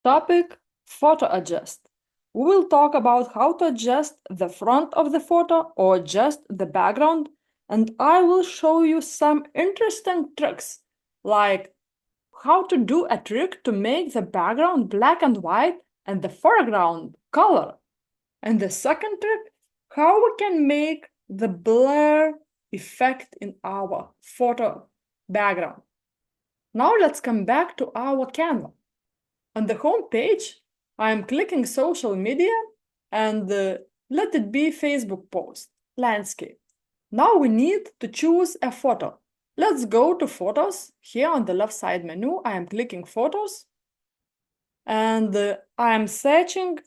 Topic: Photo adjust. We will talk about how to adjust the front of the photo or just the background, and I will show you some interesting tricks, like how to do a trick to make the background black and white and the foreground color. And the second trick, how we can make the blur effect in our photo background. Now let's come back to our Canva. On the home page, I'm clicking social media and let it be Facebook post, landscape. Now we need to choose a photo. Let's go to photos. Here on the left side menu, I am clicking photos and I am searching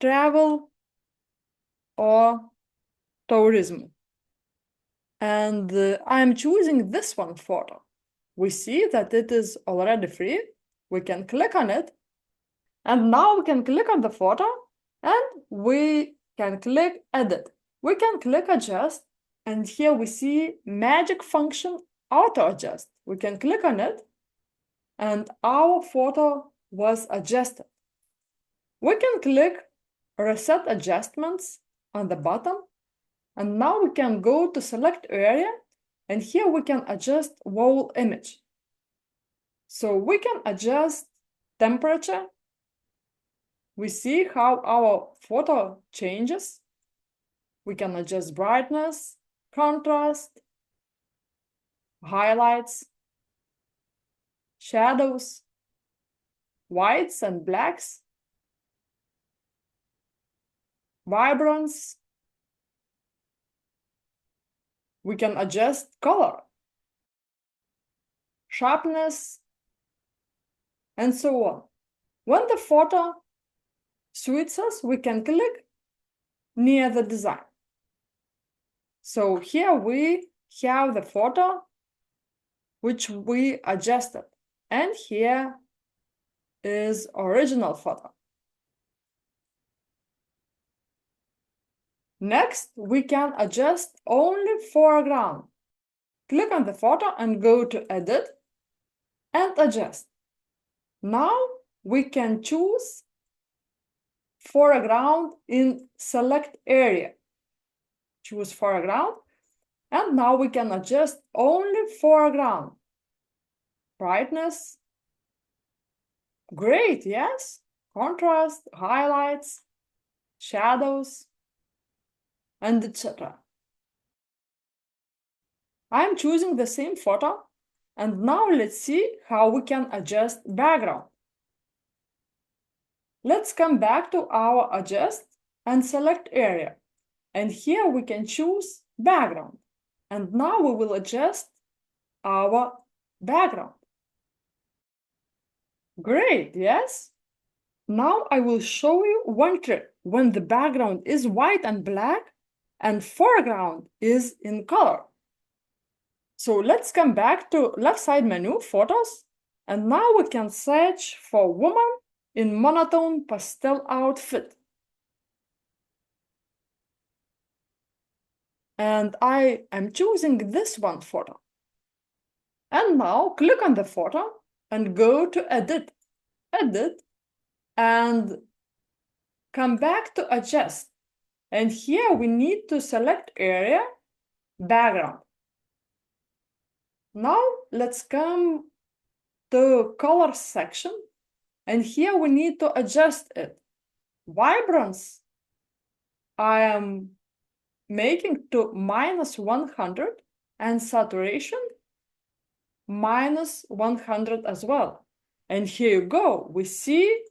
travel or tourism. And I am choosing this one photo. We see that it is already free. We can click on it. And now we can click on the photo and we can click edit. We can click adjust and here we see magic function auto adjust. We can click on it and our photo was adjusted. We can click reset adjustments on the bottom and now we can go to select area and here we can adjust whole image. So we can adjust temperature. We see how our photo changes. We can adjust brightness, contrast, highlights, shadows, whites and blacks, vibrance. We can adjust color, sharpness, and so on. When the photo suits us, we can click near the design. So here we have the photo which we adjusted, and here is original photo. Next, we can adjust only foreground. Click on the photo and go to edit and adjust. Now we can choose foreground in select area. Choose foreground and now we can adjust only foreground. Brightness. Great, yes. Contrast, highlights, shadows, and etc. I'm choosing the same photo and now let's see how we can adjust background. Let's come back to our adjust and select area. And here we can choose background. And now we will adjust our background. Great, yes? Now I will show you one trick when the background is white and black and foreground is in color. So let's come back to left side menu, photos, and now we can search for woman in monotone pastel outfit. And I am choosing this one photo. And now click on the photo and go to edit, and come back to adjust. And here we need to select area, background. Now let's come to color section and here we need to adjust it. Vibrance, I am making to -100 and saturation -100 as well. And here you go, we see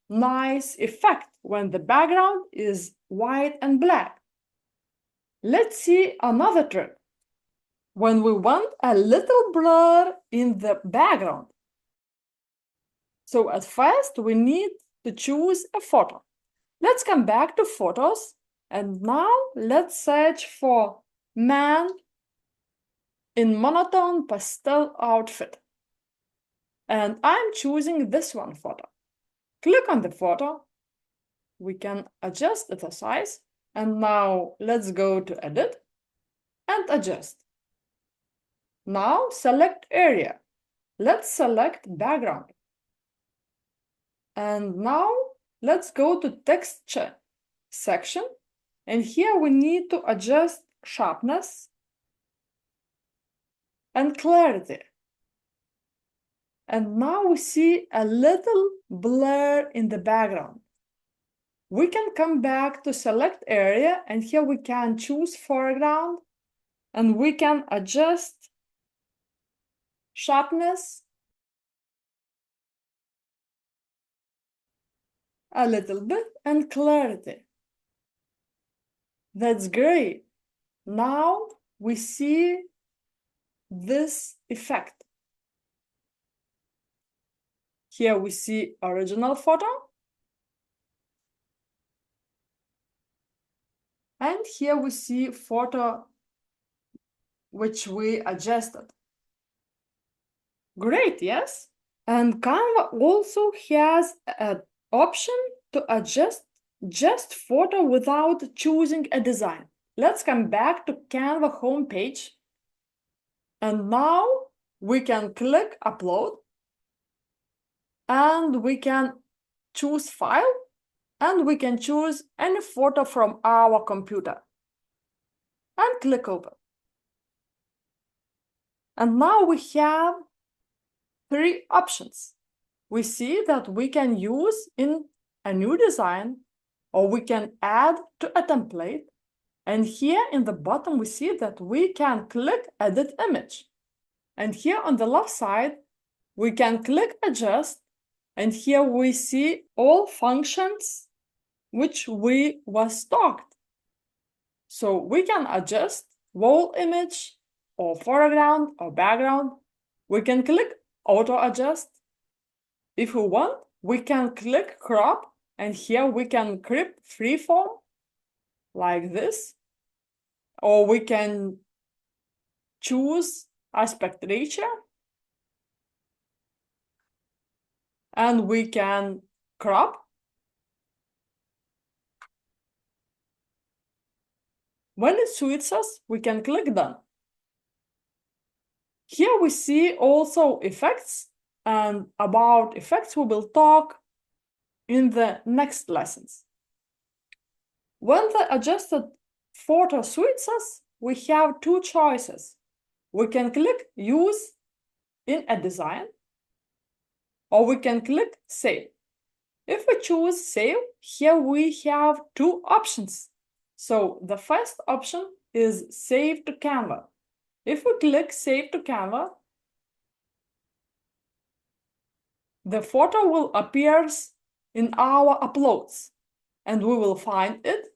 nice effect when the background is white and black. Let's see another trick. When we want a little blur in the background. So at first we need to choose a photo. Let's come back to photos and now let's search for man in monotone pastel outfit. And I'm choosing this one photo. Click on the photo. We can adjust the size. And now let's go to edit and adjust. Now select area. Let's select background. And now let's go to text section. And here we need to adjust sharpness and clarity. And now we see a little blur in the background. We can come back to select area, and here we can choose foreground, and we can adjust sharpness a little bit and clarity. That's great. Now we see this effect. Here we see original photo. And here we see photo which we adjusted. Great, yes? And Canva also has an option to adjust just photo without choosing a design. Let's come back to Canva homepage. And now we can click upload. And we can choose file. And we can choose any photo from our computer. And click open. And now we have 3 options. We see that we can use in a new design, or we can add to a template. And here in the bottom, we see that we can click edit image. And here on the left side, we can click adjust. And here we see all functions which we was talked. So we can adjust wall image or foreground or background. We can click auto adjust. If we want, we can click crop, and here we can crop freeform like this, or we can choose aspect ratio, and we can crop. When it suits us, we can click done. Here we see also effects, and about effects we will talk in the next lessons. When the adjusted photo suits us, we have 2 choices. We can click use in a design, or we can click save. If we choose save, here we have 2 options. So the first option is save to Canva. If we click save to Canva, the photo will appear in our uploads, and we will find it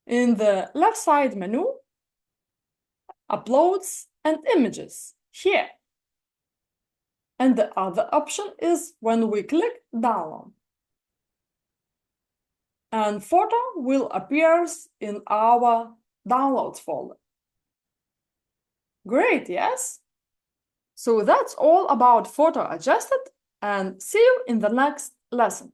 in the left side menu, uploads and images here. And the other option is when we click download. And photo will appear in our downloads folder. Great, yes? So that's all about photo adjusted, and see you in the next lesson.